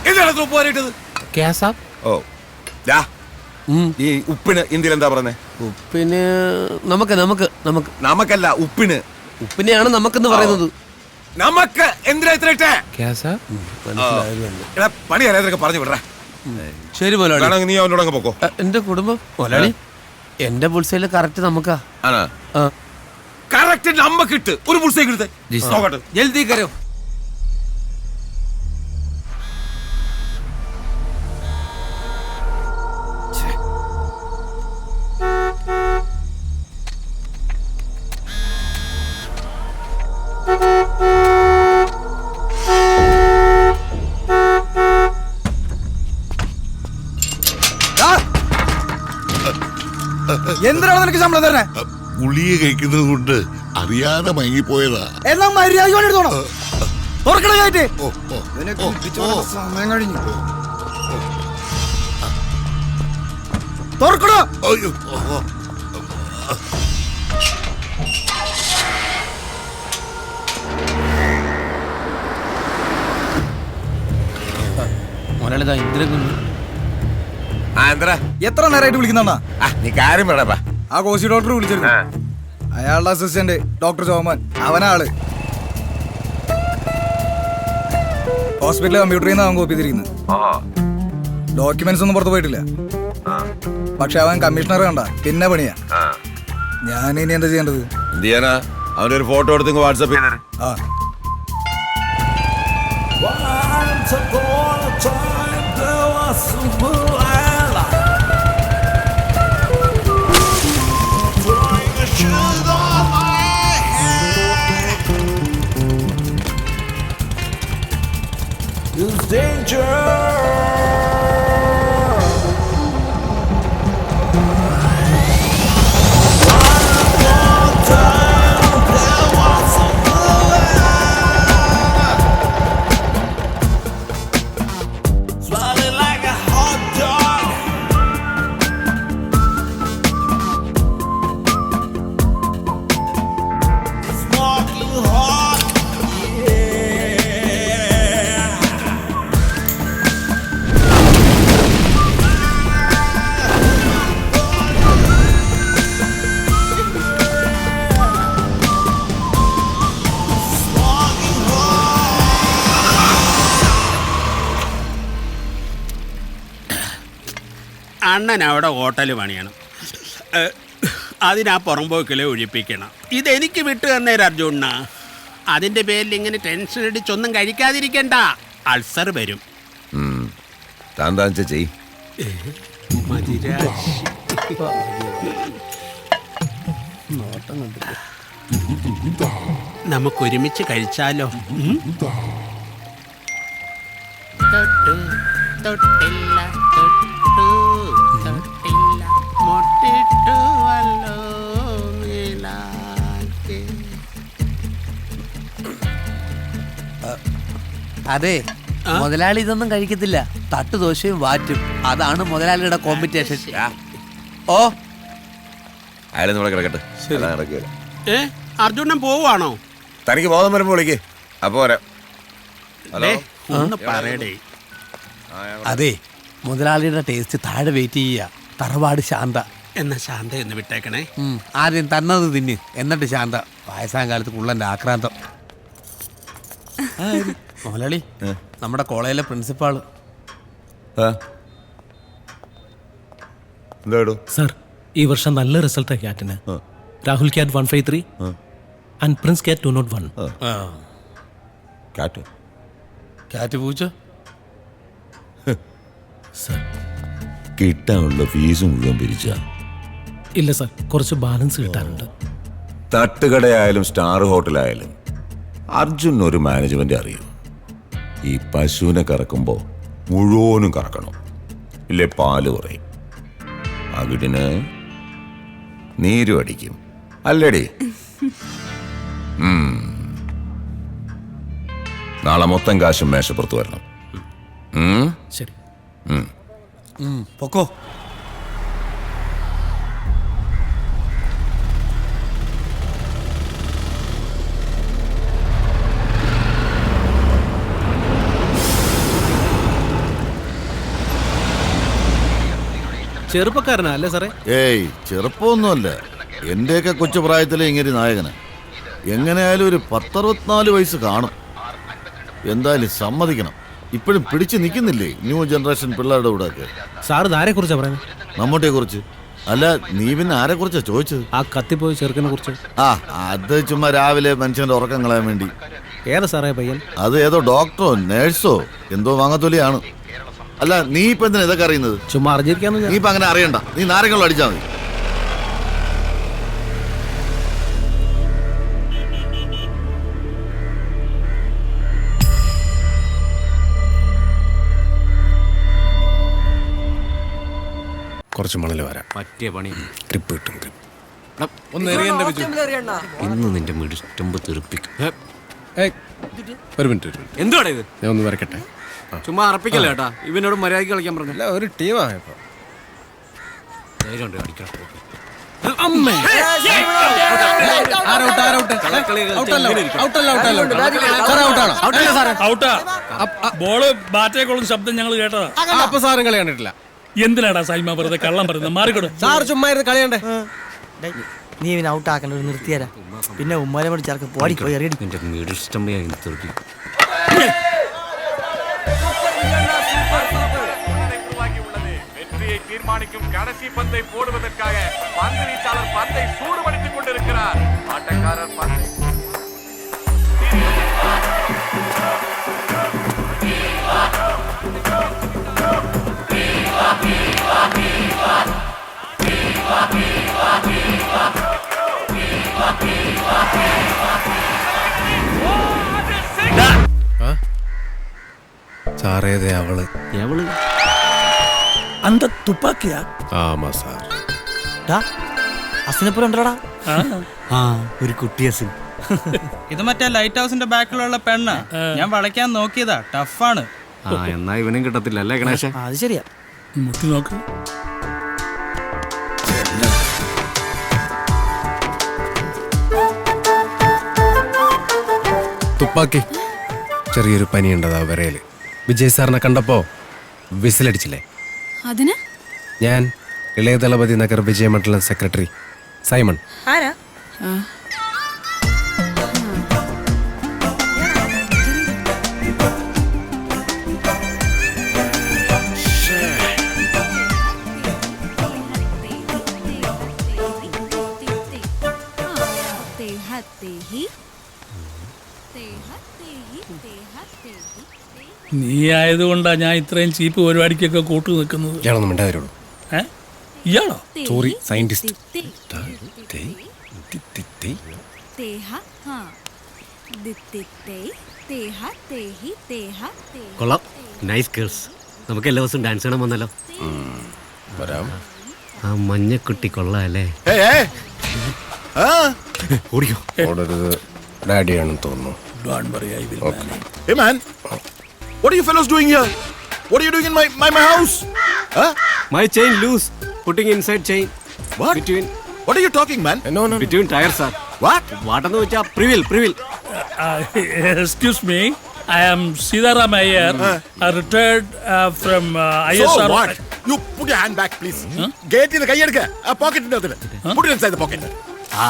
എന്താണ് ഉപ്പ് വരയിട്ടത്? ഓ ഈ ഉപ്പിന് ഇന്ത്യയിൽ എന്താ പറഞ്ഞേ? ഉപ്പിന് നമുക്കല്ല, ഉപ്പിന്. ഉപ്പിനെയാണ് നമുക്കെന്ന് പറയുന്നത്. നമുക്ക് എന്തിനാ ഇത്ര ഇട്ടേ? പണി അറിയാതൊക്കെ പറഞ്ഞു വിടറ. ശരി മുതലാളി, നീ അവനോട് അങ്ങ് പോക്കോ. എന്റെ കുടുംബം മുതലാളി, എന്റെ ബുൾസൈല് കറക്റ്റ് നമുക്കാ. കറക്റ്റ് നമുക്ക് ഇട്ട് ഒരു ബുൾസൈ എടുത്തേ നോക്കട്ടെ. ജൽദി കരോ. എന്തിനാണ് നിനക്ക് ശമ്പളം തരണേ? ഗുളിക കഴിക്കുന്നത് കൊണ്ട് അറിയാതെ മയങ്ങിപ്പോയതാ. എന്നാ മര്യാദ സമയം കഴിഞ്ഞു. തുറക്കണോ? എത്ര നേരമായിട്ട് വിളിക്കുന്ന? നീ കാര്യം പറയപ്പാ. ആ കോശി ഡോക്ടർ വിളിച്ചിരുന്നു. അയാളുടെ അസിസ്റ്റന്റ് ഡോക്ടർ ചോമൻ, അവനാള് ഹോസ്പിറ്റലിൽ കമ്പ്യൂട്ടറിൽ നിന്ന് അവൻ കോപ്പി ചെയ്തിരിക്കുന്നത്. ഡോക്യുമെന്റ്സ് ഒന്നും പുറത്തു പോയിട്ടില്ല. പക്ഷെ അവൻ കമ്മീഷണർ കണ്ട പിന്നെ പണിയാ. ഞാൻ ഇനി എന്താ ചെയ്യേണ്ടത്? എന്ത് ചെയ്യാനാ? അവന്റെ ഒരു ഫോട്ടോ എടുത്ത് വാട്സാപ്പ് ചെയ്തേ. അണ്ണൻ അവിടെ ഹോട്ടൽ പണിയണം, അതിനാ പുറമ്പോക്കിലെ ഒഴിപ്പിക്കണം. ഇതെനിക്ക് വിട്ടു തന്നേരം അർജുണ്ണ. അതിൻ്റെ പേരിൽ ഇങ്ങനെ ടെൻഷൻ അടിച്ചൊന്നും കഴിക്കാതിരിക്കണ്ട, അൾസർ വരും. നമുക്കൊരുമിച്ച് കഴിച്ചാലോ? തൊട്ടില്ല അതെ, മുതലാളി ഇതൊന്നും കഴിക്കത്തില്ല. തട്ടുദോശയും വാറ്റും, അതാണ് മുതലാളിയുടെ കോമ്പറ്റീഷൻ. ഓ അർജുനൻ പോവാണോ? തനിക്ക് ബോധം വരുമ്പോ വിളിക്കേ. അപ്പൊ പറയടേ. അതെ, മുതലാളിയുടെ ടേസ്റ്റ് താഴെ വെയിറ്റ് ചെയ്യുക. തറവാട് ശാന്ത. എന്നാ ശാന്ത എന്ന് വിട്ടേക്കണേ. ആദ്യം തന്നത് തിന്ന്, എന്നിട്ട് ശാന്ത. വയസ്സാം കാലത്ത് കുള്ളന്റെ ആക്രാന്തം. മുതലാളി, നമ്മുടെ കോളേജിലെ പ്രിൻസിപ്പാള്. സർ, ഈ വർഷം നല്ല റിസൾട്ടാ ക്യാറ്റിന്. Rahul CAT 153 and Prince CAT 201. Cat പൂച്ച. സർ, കിട്ടാനുള്ള ഫീസ് മുഴുവൻ പിരിച്ച? ഇല്ല സർ, കുറച്ച് ബാലൻസ് കിട്ടാറുണ്ട്. തട്ടുകടയായാലും സ്റ്റാർ ഹോട്ടലായാലും അർജുൻ ഒരു മാനേജ്മെന്റ് അറിയും. ഈ പശുവിനെ കറക്കുമ്പോ മുഴുവനും കറക്കണം, ഇല്ലേ പാല് കുറയും, അകിടിന് നീരും അടിക്കും, അല്ലേടി? നാളെ മൊത്തം കാശും മേശപ്പുറത്ത് വരണം. ശരി. പൊക്കോ. ചെറുപ്പക്കാരനാ അല്ലേ സാറേ? ഏയ് ചെറുപ്പമൊന്നുമല്ല, എന്റെയൊക്കെ കൊച്ചു പ്രായത്തിലെ ഇങ്ങനെ നായകന്. എങ്ങനെയായാലും ഒരു 10-64 വയസ്സ് കാണും. എന്തായാലും സമ്മതിക്കണം, ഇപ്പോഴും പിടിച്ചു നിൽക്കുന്നില്ലേ ന്യൂ ജനറേഷൻ പിള്ളേരുടെ കൂടെ ഒക്കെ. സാറ് ആരെ കുറിച്ചാ പറയുന്നത്? മമ്മൂട്ടിയെ കുറിച്ച്. അല്ല, നീ പിന്നെ ആരെ കുറിച്ചാ ചോദിച്ചത്? ആ കത്തിപ്പോയി ചെറുക്കനെ കുറിച്ച്. ആ, അത് ചുമ്മാ രാവിലെ മനുഷ്യന്റെ ഉറക്കം കളയാൻ വേണ്ടി. ഏതാ സാറേ പയ്യൻ? അത് ഏതോ ഡോക്ടറോ നേഴ്സോ എന്തോ വാങ്ങത്തൊലിയാണ്. അല്ല, നീ ഇപ്പൊ എന്തിനാ ഇതൊക്കെ അറിയുന്നത്? ചുമ്മാ അറിഞ്ഞിരിക്കാന്ന്. നീ ഇപ്പൊ അങ്ങനെ അറിയണ്ട, നീ നാരങ്ങളും അടിച്ചാ മതി. കുറച്ച് മണൽ വരാം. പറ്റിയ പണി. ട്രിപ്പ് കിട്ടും. ഇന്ന് നിന്റെ മിടുമ്പ് തെറിപ്പിക്കും. ഒരു മിനിറ്റ്. എന്തുവാടാ ഇത്? ഞാൻ ഒന്ന് വരക്കട്ടെ. ചുമ്മാ അറപ്പിക്കല്ലേ കേട്ടാ. ഇവനോട് മര്യാദയ്ക്ക് കളിക്കാൻ പറഞ്ഞു. ഒരു ടീമായപ്പോ ബോള് ബാറ്റേ കൊള്ളുന്ന ശബ്ദം ഞങ്ങൾ കേട്ടതാ. അപ്പൊ സാറും കളി കണ്ടിട്ടില്ല. എന്തിനാടാ സൈമ വെറുതെ കള്ളം പറയുന്നത്? മാറിക്കൊടു. സാർ ചുമ്മാ ഇരുന്ന് കളിയണ്ടേ? നീ ഇവനെ ഔട്ടാക്കണ്ട, ഒരു നിർത്തിയരാ. പിന്നെ ഉമ്മാനെ കൂടി ചേർക്ക് പോയി എറിയടി. നിന്റെ മിടുസ്റ്റമ്പയായി തെറിപ്പിക്കും. தீர்மானிக்கும் கடைசி பந்தை போடுவதற்காக பந்து வீச்சாளர் பந்தை சூடுபடுத்திக் கொண்டிருக்கிறார். ஆட்டக்காரர் பந்தை സാറേതേ അവള് അന്ത തുപ്പാക്കിയാ? ആമാ സാർ. അസിനെപ്പോലും ഉണ്ടോടാ? ഒരു കുട്ടി അസിൻ. ഇത് മറ്റേ ലൈറ്റ് ഹൗസിന്റെ ബാക്കിലുള്ള പെണ്ണ. ഞാൻ വളയ്ക്കാൻ നോക്കിയതാ, ടഫാണ്. എന്നാ ഇവനും കിട്ടത്തില്ല അല്ലേ ഗണേശ? അത് ശരിയാ. മുട്ടി നോക്ക്. തുപ്പാക്കി. ചെറിയൊരു പനിയുണ്ടതാ വിരയില്. വിജയ് സാറിനെ കണ്ടപ്പോ വിസിലടിച്ചില്ലേ? അതിന് ഞാൻ ഇളയ ദളപതി നഗർ വിജയമണ്ഡലം സെക്രട്ടറി സൈമൺ. ആരാ? നീ ആയതുകൊണ്ടാ ഞാൻ ഇത്രയും ചീപ്പ് പരിപാടിക്കൊക്കെ കൂട്ടു നിൽക്കുന്നത്. ഞാനൊന്നും മിണ്ടാതിരുള്ളൂ. ഇയാളോ? Sorry, scientist. കൊള്ളാം. Nice girls. നമുക്ക് എല്ലാ ദിവസവും ഡാൻസ് കാണാൻ വന്നല്ലോ. വരാം. ആ മഞ്ഞക്കുട്ടി കൊള്ളാം അല്ലേ? ഓടിക്കോ. ഓടരുത്, ഡാഡിയാണെന്ന് തോന്നുന്നു. Hey man, what are you fellows doing here? What are you doing in my house? Huh? My chain loose. Putting inside chain. What? What are you talking, man? No. Between tires, sir. What? വാട്ടെന്ന് വെച്ചാ പ്രിവിൽ. Excuse me, I am Sidaram Iyer, retired from ISR. So what? You put your hand back, please. Get in the kay edukka. Pocket inde. Put it inside the pocket.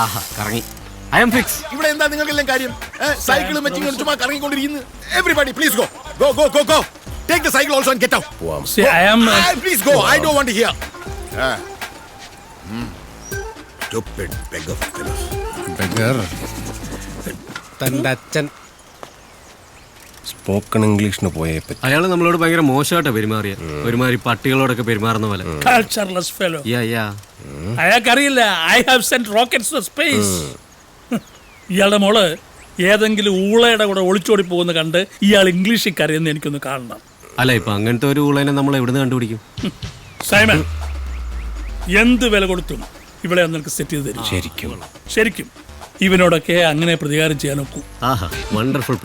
ആഹാ, കറങ്ങി. I am fix. ഇവിടെ എന്താ നിങ്ങൾക്കെല്ലാം കാര്യം? സൈക്കിളും വെച്ച് ഇങ്ങനെ ചുമ്മാ കറങ്ങിക്കൊണ്ടിരിക്കുന്നു. Everybody, please go. Go. Take the cycle also and get out. See, I am. Please go. I don't want to hear. Stupid beggar fellows. Beggar. തന്റെ അച്ഛൻ സ്പോക്കൺ ഇംഗ്ലീഷിന് പോയേ പറ്റി. അയാൾ നമ്മളോട് ഭയങ്കര മോശമായിട്ടാ പെരുമാറിയ. ഒരുമാതിരി പട്ടികളോടൊക്കെ പെരുമാറുന്ന പോലെ. Cultureless fellow. Yeah. അയാൾക്കറിയില്ല, I have sent rockets to space. ഇയാളുടെ മോള് ഏതെങ്കിലും ഊളയുടെ കൂടെ ഒളിച്ചോടി പോകുന്ന കണ്ട് ഇയാൾ ഇംഗ്ലീഷിൽ കറിയെന്ന് എനിക്കൊന്ന് കാണണം. അല്ല, ഇപ്പൊ അങ്ങനത്തെ ഒരു ഊളനെ നമ്മൾ എവിടുന്ന് കണ്ടുപിടിക്കും? സൈമൺ, എന്ത് വില കൊടുത്തും ഇവിടെ നിനക്ക് സെറ്റ് ചെയ്ത് തരും. ശരിക്കും ഇവനോടൊക്കെ അങ്ങനെ പ്രതികാരം ചെയ്യാൻ ഒക്കും. ആഹാ, വണ്ടർഫുൾ.